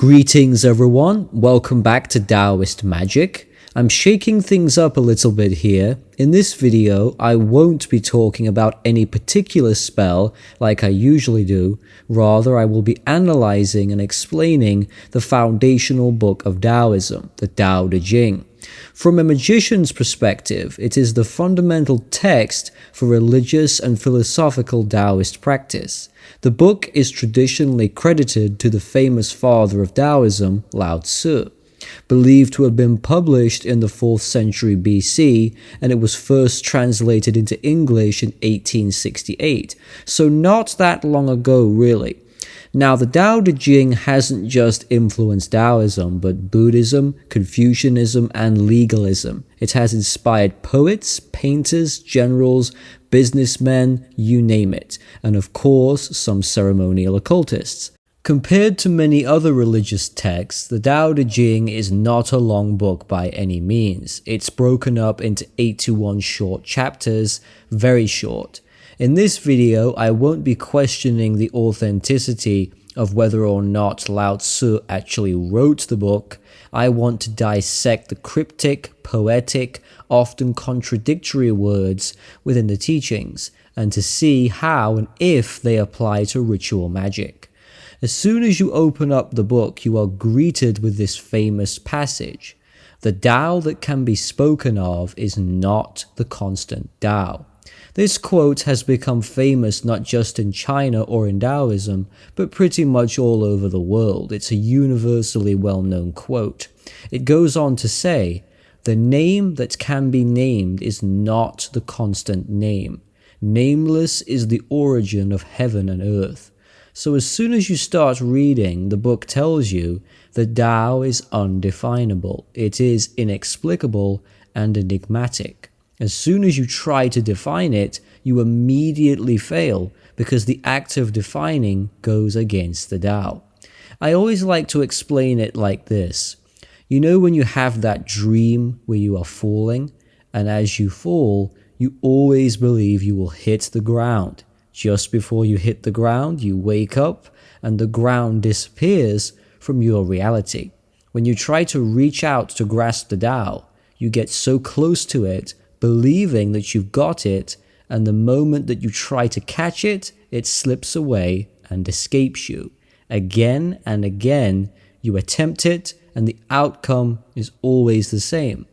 Greetings everyone, welcome back to Taoist Magick. I'm shaking things up a little bit here. In this video, I won't be talking about any particular spell like I usually do. Rather, I will be analyzing and explaining the foundational book of Taoism, the Daodejing. From a magician's perspective, it is the fundamental text for religious and philosophical Taoist practice. The book is traditionally credited to the famous father of Taoism, Lao Tzu. Believed to have been published in the 4th century BC, and it was first translated into English in 1868, so not that long ago really. Now, the Daodejing hasn't just influenced Taoism, but Buddhism, Confucianism, and legalism. It has inspired poets, painters, generals, businessmen, you name it, and of course, some ceremonial occultists. Compared to many other religious texts, the Daodejing is not a long book by any means. It's broken up into 81 short chapters, very short. In this video, I won't be questioning the authenticity of whether or not Lao Tzu actually wrote the book. I want to dissect the cryptic, poetic, often contradictory words within the teachings, and to see how and if they apply to ritual magic. As soon as you open up the book, you are greeted with this famous passage. The Tao that can be spoken of is not the constant Tao. This quote has become famous not just in China or in Taoism, but pretty much all over the world. It's a universally well-known quote. It goes on to say, "The name that can be named is not the constant name. Nameless is the origin of heaven and earth." So as soon as you start reading, the book tells you the Tao is undefinable. It is inexplicable and enigmatic. As soon as you try to define it, you immediately fail because the act of defining goes against the Tao. I always like to explain it like this. You know when you have that dream where you are falling, and as you fall, you always believe you will hit the ground. Just before you hit the ground, you wake up and the ground disappears from your reality. When you try to reach out to grasp the Tao, you get so close to it, believing that you've got it, and the moment that you try to catch it, it slips away and escapes you. Again and again, you attempt it, and the outcome is always the same.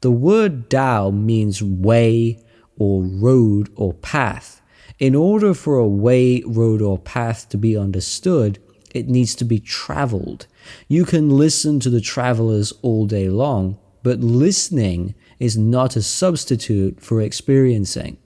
The word Tao means way or road or path. In order for a way, road, or path to be understood, it needs to be traveled. You can listen to the travelers all day long, but listening is not a substitute for experiencing.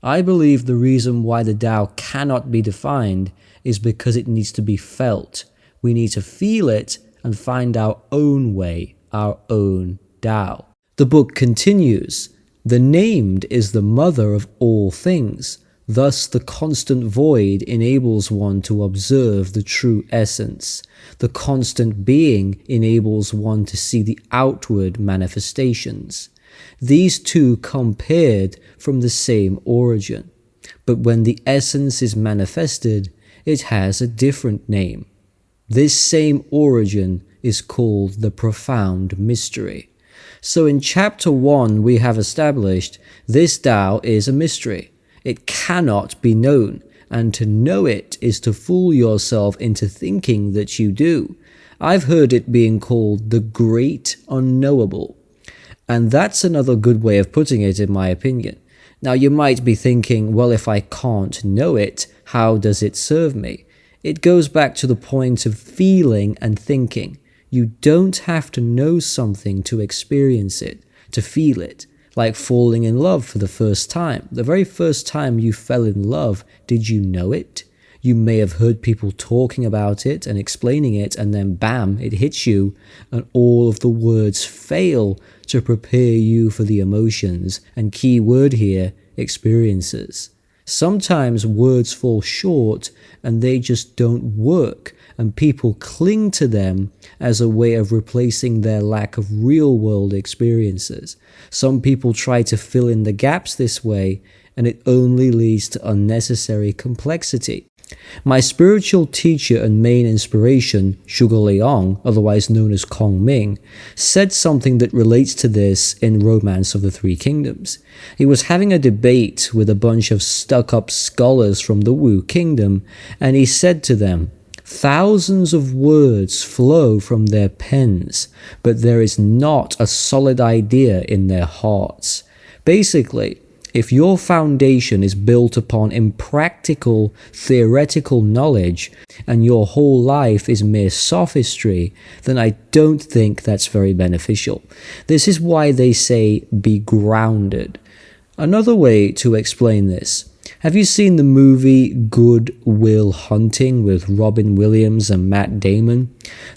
I believe the reason why the Tao cannot be defined is because it needs to be felt. We need to feel it and find our own way, our own Tao. The book continues, "The named is the mother of all things. Thus, the constant void enables one to observe the true essence. The constant being enables one to see the outward manifestations. These two come paired from the same origin. But when the essence is manifested, it has a different name. This same origin is called the profound mystery." So in chapter 1, we have established this Tao is a mystery. It cannot be known, and to know it is to fool yourself into thinking that you do. I've heard it being called the great unknowable. And that's another good way of putting it, in my opinion. Now, you might be thinking, well, if I can't know it, how does it serve me? It goes back to the point of feeling and thinking. You don't have to know something to experience it, to feel it. Like falling in love for the first time. The very first time you fell in love, did you know it? You may have heard people talking about it and explaining it, and then bam, it hits you, and all of the words fail to prepare you for the emotions, and key word here, experiences. Sometimes words fall short and they just don't work, and people cling to them as a way of replacing their lack of real-world experiences. Some people try to fill in the gaps this way, and it only leads to unnecessary complexity. My spiritual teacher and main inspiration, Zhuge Liang, otherwise known as Kong Ming, said something that relates to this in Romance of the Three Kingdoms. He was having a debate with a bunch of stuck-up scholars from the Wu Kingdom, and he said to them, "Thousands of words flow from their pens, but there is not a solid idea in their hearts." Basically, if your foundation is built upon impractical, theoretical knowledge, and your whole life is mere sophistry, then I don't think that's very beneficial. This is why they say be grounded. Another way to explain this: have you seen the movie Good Will Hunting with Robin Williams and Matt Damon?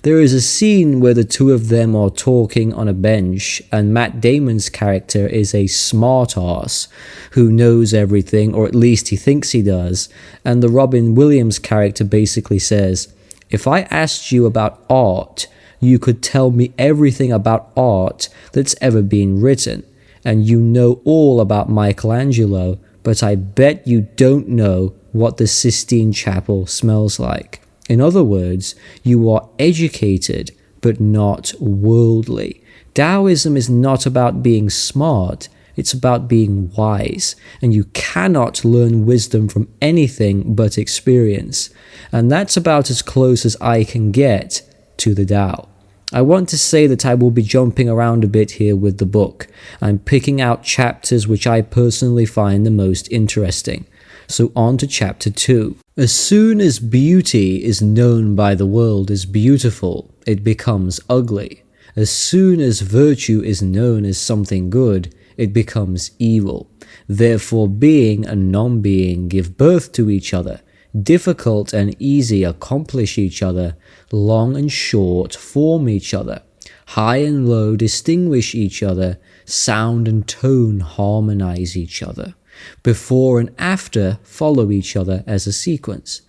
There is a scene where the two of them are talking on a bench, and Matt Damon's character is a smart-ass who knows everything, or at least he thinks he does, and the Robin Williams character basically says, "If I asked you about art, you could tell me everything about art that's ever been written, and you know all about Michelangelo, but I bet you don't know what the Sistine Chapel smells like." In other words, you are educated, but not worldly. Taoism is not about being smart, it's about being wise, and you cannot learn wisdom from anything but experience. And that's about as close as I can get to the Tao. I want to say that I will be jumping around a bit here with the book. I'm picking out chapters which I personally find the most interesting. So on to chapter 2. As soon as beauty is known by the world as beautiful, it becomes ugly. As soon as virtue is known as something good, it becomes evil. Therefore, being and non-being give birth to each other. Difficult and easy accomplish each other. Long and short form each other. High and low distinguish each other. Sound and tone harmonize each other. Before and after follow each other as a sequence.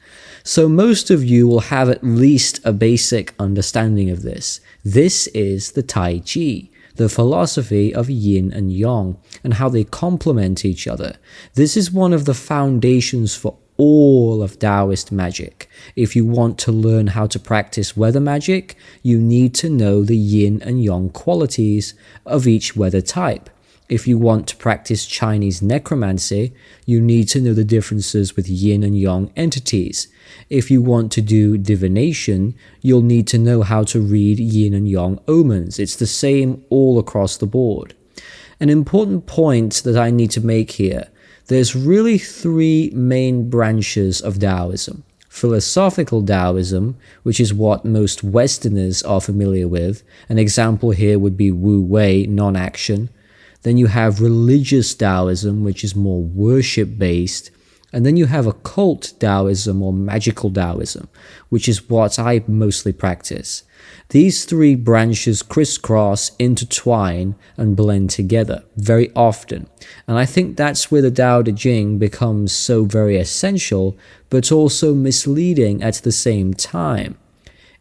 So most of you will have at least a basic understanding of this. This is the Taiji, the philosophy of yin and yang, and how they complement each other. This is one of the foundations for all of Taoist magic. If you want to learn how to practice weather magic, you need to know the yin and yang qualities of each weather type. If you want to practice Chinese necromancy, you need to know the differences with yin and yang entities. If you want to do divination, you'll need to know how to read yin and yang omens. It's the same all across the board. An important point that I need to make here: there's really three main branches of Taoism. Philosophical Taoism, which is what most Westerners are familiar with. An example here would be Wu Wei, non-action. Then you have religious Taoism, which is more worship-based. And then you have occult Taoism or magical Taoism, which is what I mostly practice. These three branches crisscross, intertwine, and blend together very often. And I think that's where the Daodejing becomes so very essential, but also misleading at the same time.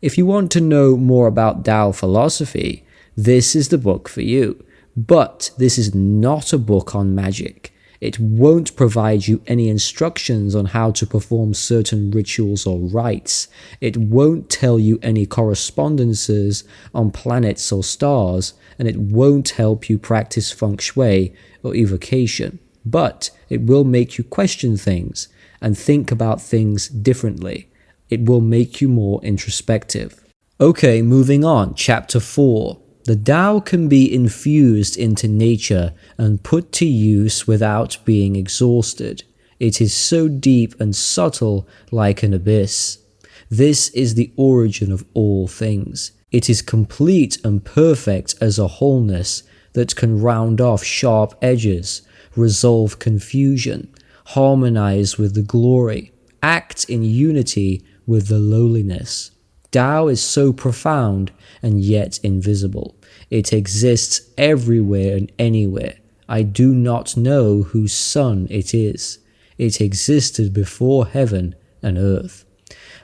If you want to know more about Tao philosophy, this is the book for you. But this is not a book on magic. It won't provide you any instructions on how to perform certain rituals or rites. It won't tell you any correspondences on planets or stars, and it won't help you practice feng shui or evocation. But it will make you question things and think about things differently. It will make you more introspective. Okay, moving on, chapter 4. The Tao can be infused into nature and put to use without being exhausted. It is so deep and subtle like an abyss. This is the origin of all things. It is complete and perfect as a wholeness that can round off sharp edges, resolve confusion, harmonize with the glory, act in unity with the lowliness. Tao is so profound and yet invisible. It exists everywhere and anywhere. I do not know whose son it is. It existed before heaven and earth.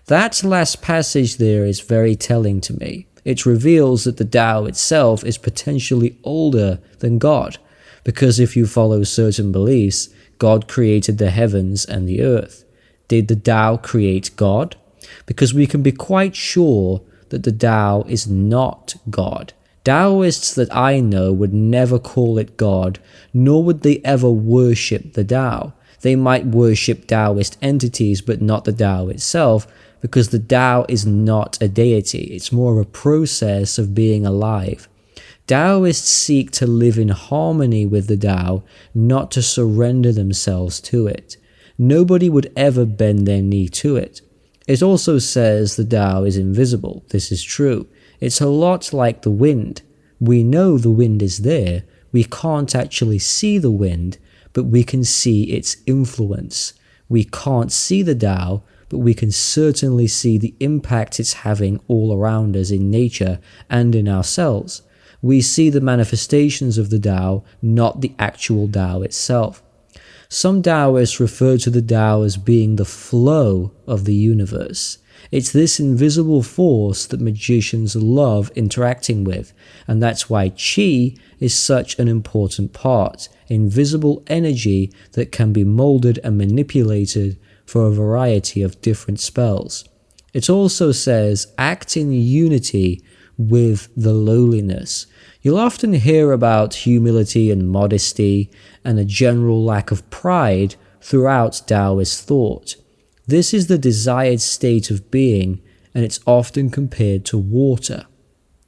That last passage there is very telling to me. It reveals that the Tao itself is potentially older than God, because if you follow certain beliefs, God created the heavens and the earth. Did the Tao create God? Because we can be quite sure that the Tao is not God. Taoists that I know would never call it God, nor would they ever worship the Tao. They might worship Taoist entities, but not the Tao itself, because the Tao is not a deity. It's more a process of being alive. Taoists seek to live in harmony with the Tao, not to surrender themselves to it. Nobody would ever bend their knee to it. It also says the Tao is invisible. This is true. It's a lot like the wind. We know the wind is there. We can't actually see the wind, but we can see its influence. We can't see the Tao, but we can certainly see the impact it's having all around us in nature and in ourselves. We see the manifestations of the Tao, not the actual Tao itself. Some Taoists refer to the Tao as being the flow of the universe. It's this invisible force that magicians love interacting with, and that's why Qi is such an important part, invisible energy that can be molded and manipulated for a variety of different spells. It also says, act in unity with the lowliness. You'll often hear about humility and modesty and a general lack of pride throughout Taoist thought. This is the desired state of being, and it's often compared to water.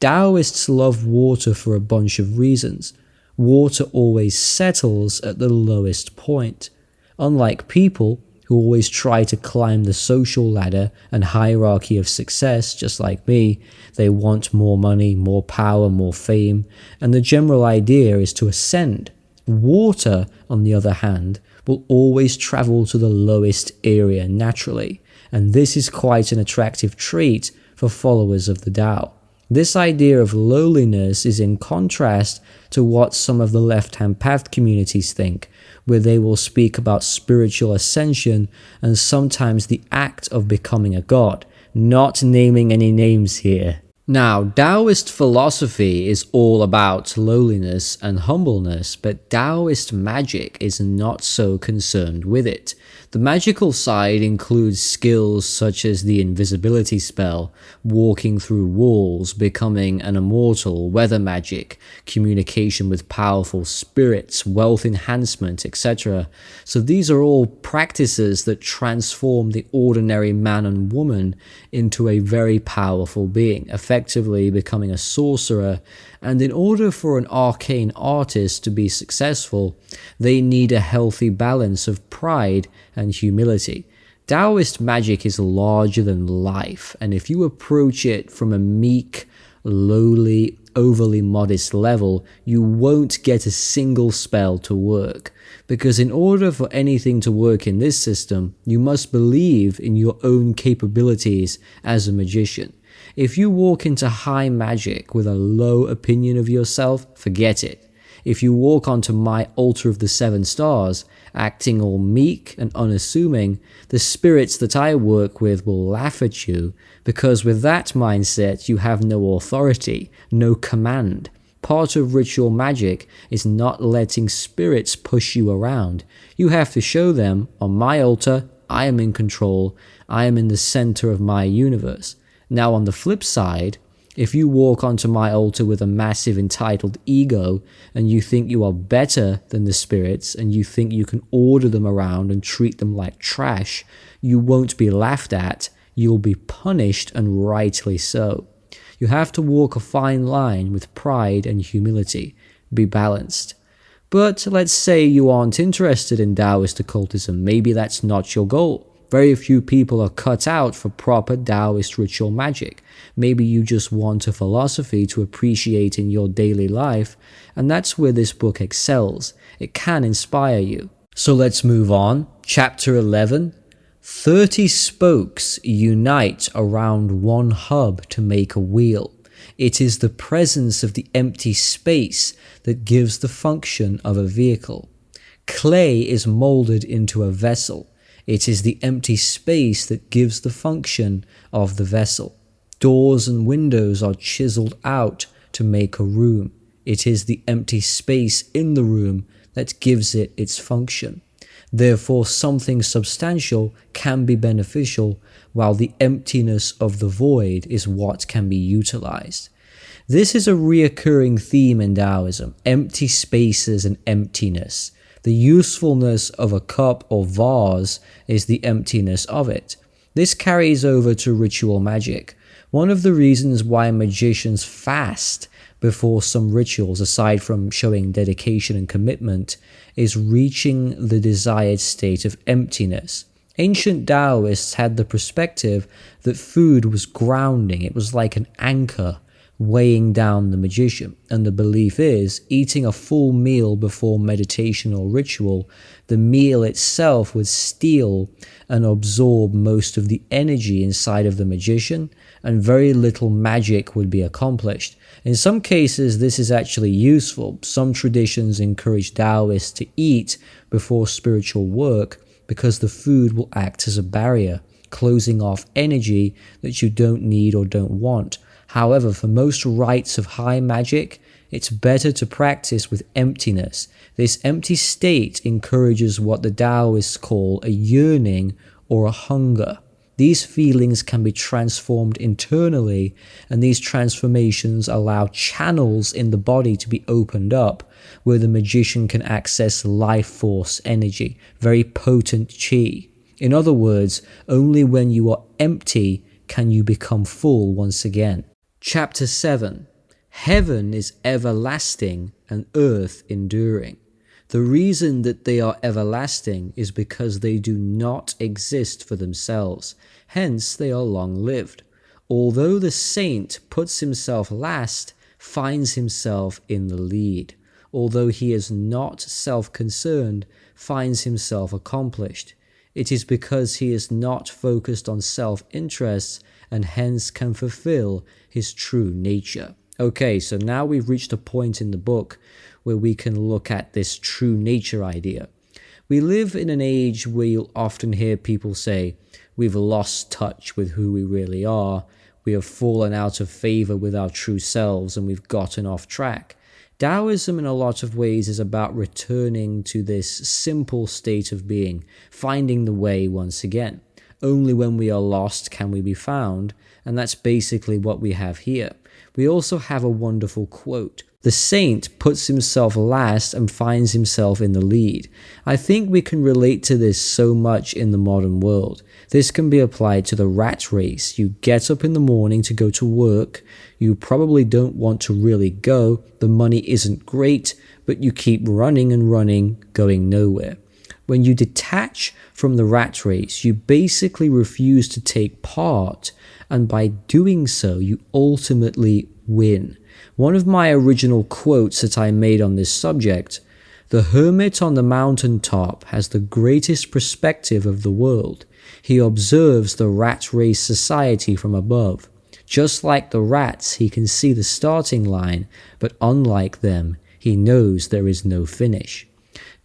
Taoists love water for a bunch of reasons. Water always settles at the lowest point. Unlike people, who always try to climb the social ladder and hierarchy of success, just like me, they want more money, more power, more fame, and the general idea is to ascend. Water, on the other hand, will always travel to the lowest area naturally, and this is quite an attractive trait for followers of the Tao. This idea of lowliness is in contrast to what some of the left-hand path communities think, where they will speak about spiritual ascension and sometimes the act of becoming a god, not naming any names here. Now, Taoist philosophy is all about lowliness and humbleness, but Taoist magic is not so concerned with it. The magical side includes skills such as the invisibility spell, walking through walls, becoming an immortal, weather magic, communication with powerful spirits, wealth enhancement, etc. So these are all practices that transform the ordinary man and woman into a very powerful being, effectively becoming a sorcerer. And in order for an arcane artist to be successful, they need a healthy balance of pride and humility. Taoist magic is larger than life, and if you approach it from a meek, lowly, overly modest level, you won't get a single spell to work. Because in order for anything to work in this system, you must believe in your own capabilities as a magician. If you walk into high magic with a low opinion of yourself, forget it. If you walk onto my altar of the 7 stars, acting all meek and unassuming, the spirits that I work with will laugh at you, because with that mindset you have no authority, no command. Part of ritual magic is not letting spirits push you around. You have to show them, on my altar, I am in control, I am in the center of my universe. Now on the flip side, if you walk onto my altar with a massive entitled ego and you think you are better than the spirits and you think you can order them around and treat them like trash, you won't be laughed at, you'll be punished, and rightly so. You have to walk a fine line with pride and humility. Be balanced. But let's say you aren't interested in Taoist occultism. Maybe that's not your goal. Very few people are cut out for proper Taoist ritual magic. Maybe you just want a philosophy to appreciate in your daily life, and that's where this book excels. It can inspire you. So let's move on. Chapter 11. 30 spokes unite around one hub to make a wheel. It is the presence of the empty space that gives the function of a vehicle. Clay is molded into a vessel. It is the empty space that gives the function of the vessel. Doors and windows are chiseled out to make a room. It is the empty space in the room that gives it its function. Therefore, something substantial can be beneficial, while the emptiness of the void is what can be utilized. This is a reoccurring theme in Taoism: empty spaces and emptiness. The usefulness of a cup or vase is the emptiness of it. This carries over to ritual magic. One of the reasons why magicians fast before some rituals, aside from showing dedication and commitment, is reaching the desired state of emptiness. Ancient Taoists had the perspective that food was grounding. It was like an anchor weighing down the magician, and the belief is, eating a full meal before meditation or ritual, the meal itself would steal and absorb most of the energy inside of the magician, and very little magic would be accomplished. In some cases, this is actually useful. Some traditions encourage Taoists to eat before spiritual work because the food will act as a barrier, closing off energy that you don't need or don't want. However, for most rites of high magic, it's better to practice with emptiness. This empty state encourages what the Taoists call a yearning or a hunger. These feelings can be transformed internally, and these transformations allow channels in the body to be opened up, where the magician can access life force energy, very potent qi. In other words, only when you are empty can you become full once again. Chapter 7. Heaven is everlasting and earth enduring. The reason that they are everlasting is because they do not exist for themselves, hence they are long-lived. Although the saint puts himself last, finds himself in the lead. Although he is not self-concerned, finds himself accomplished. It is because he is not focused on self-interests and hence can fulfill his true nature. Okay, so now we've reached a point in the book where we can look at this true nature idea. We live in an age where you'll often hear people say, we've lost touch with who we really are, we have fallen out of favor with our true selves, and we've gotten off track. Taoism in a lot of ways is about returning to this simple state of being, finding the way once again. Only when we are lost can we be found, and that's basically what we have here. We also have a wonderful quote. The saint puts himself last and finds himself in the lead. I think we can relate to this so much in the modern world. This can be applied to the rat race. You get up in the morning to go to work. You probably don't want to really go. The money isn't great, but you keep running and running, going nowhere. When you detach from the rat race, you basically refuse to take part, and by doing so, you ultimately win. One of my original quotes that I made on this subject: "The hermit on the mountain top has the greatest perspective of the world. He observes the rat race society from above. Just like the rats, he can see the starting line, but unlike them, he knows there is no finish."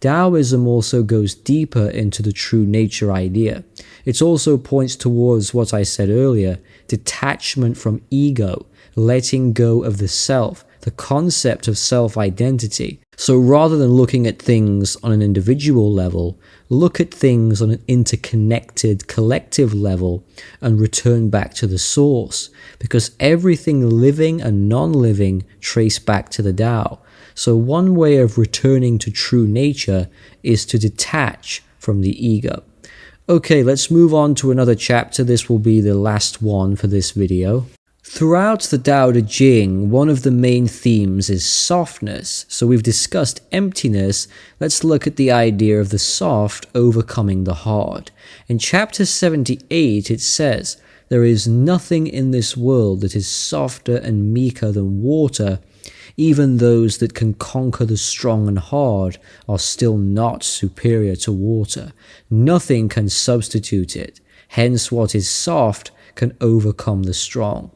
Taoism also goes deeper into the true nature idea. It also points towards what I said earlier: detachment from ego, letting go of the self, the concept of self-identity. So rather than looking at things on an individual level, look at things on an interconnected collective level and return back to the source, because everything living and non-living trace back to the Tao. So one way of returning to true nature is to detach from the ego. Okay, let's move on to another chapter. This will be the last one for this video. Throughout the Daodejing, one of the main themes is softness. So we've discussed emptiness. Let's look at the idea of the soft overcoming the hard. In chapter 78, it says, "There is nothing in this world that is softer and meeker than water. Even those that can conquer the strong and hard are still not superior to water. Nothing can substitute it. Hence what is soft can overcome the strong."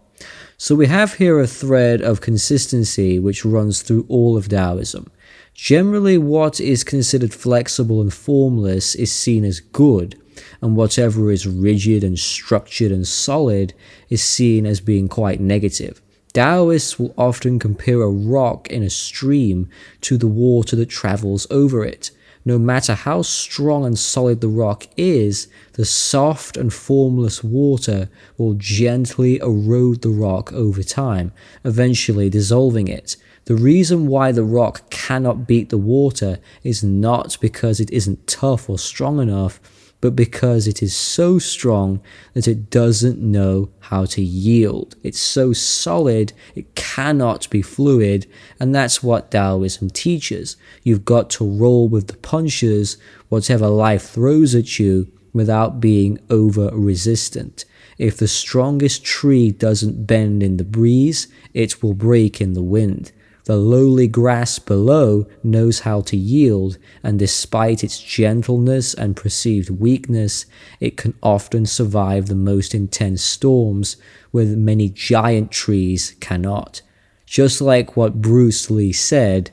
So we have here a thread of consistency which runs through all of Taoism. Generally, what is considered flexible and formless is seen as good, and whatever is rigid and structured and solid is seen as being quite negative. Taoists will often compare a rock in a stream to the water that travels over it. No matter how strong and solid the rock is, the soft and formless water will gently erode the rock over time, eventually dissolving it. The reason why the rock cannot beat the water is not because it isn't tough or strong enough, but because it is so strong that it doesn't know how to yield. It's so solid, it cannot be fluid, and that's what Taoism teaches. You've got to roll with the punches, whatever life throws at you, without being over-resistant. If the strongest tree doesn't bend in the breeze, it will break in the wind. The lowly grass below knows how to yield, and despite its gentleness and perceived weakness, it can often survive the most intense storms, where many giant trees cannot. Just like what Bruce Lee said,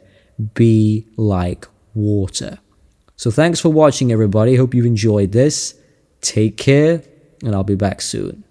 be like water. So thanks for watching, everybody. Hope you've enjoyed this. Take care, and I'll be back soon.